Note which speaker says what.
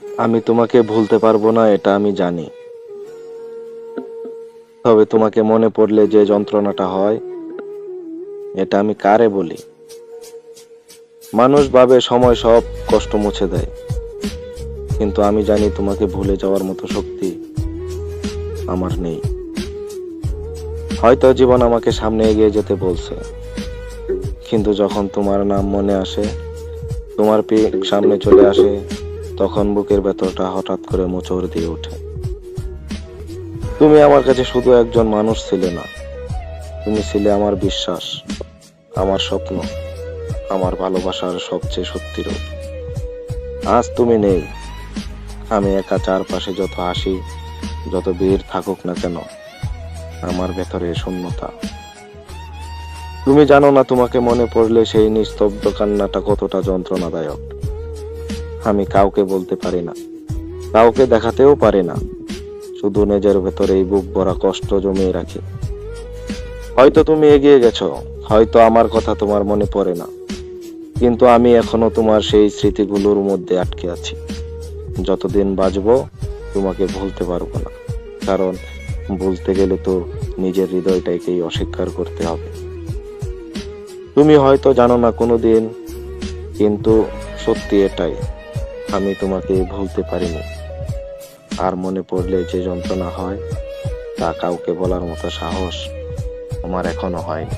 Speaker 1: আমি তোমাকে ভুলতে পারবো না, এটা আমি জানি। তবে তোমাকে মনে পড়লে যে যন্ত্রণাটা হয়, এটা আমি কারে বলি? মানুষ ভাবে সময় সব কষ্ট মুছে দেয়, কিন্তু আমি জানি তোমাকে ভুলে যাওয়ার মতো শক্তি আমার নেই। হয়তো জীবন আমাকে সামনে এগিয়ে যেতে বলছে, কিন্তু যখন তোমার নাম মনে আসে, তোমার সামনে চলে আসে, তখন বুকের ভেতরটা হঠাৎ করে মোচড় দিয়ে ওঠে। তুমি আমার কাছে শুধু একজন মানুষ ছিলে না, তুমি ছিলে আমার বিশ্বাস, আমার স্বপ্ন, আমার ভালোবাসার সবচেয়ে সত্যি রূপ। আজ তুমি নেই, আমি একা। চারপাশে যত হাসি, যত ভিড় থাকুক না কেন, আমার ভেতরে শূন্যতা। তুমি জানো না, তোমাকে মনে পড়লে সেই নিস্তব্ধ কান্নাটা কতটা যন্ত্রণাদায়ক। আমি কাউকে বলতে পারি না, কাউকে দেখাতেও পারি না, শুধু নিজের ভেতরে এই বুক ভরা কষ্ট জমিয়ে রাখি। হয়তো তুমি এগিয়ে গেছো, হয়তো আমার কথা তোমার মনে পড়ে না, কিন্তু আমি এখনো তোমার সেই স্মৃতিগুলোর মধ্যে আটকে আছি। যতদিন বাঁচবো তোমাকে ভুলতে পারবো না, কারণ ভুলতে গেলে তো নিজের হৃদয়টাকেই অস্বীকার করতে হবে। তুমি হয়তো জানো না কোনোদিন, কিন্তু সত্যি এটাই, আমি তোমাকে ভুলতে পারিনি। আর মনে পড়লে যে যন্ত্রণা হয়, তা কাউকে বলার মতো সাহস আমার এখনো হয়নি।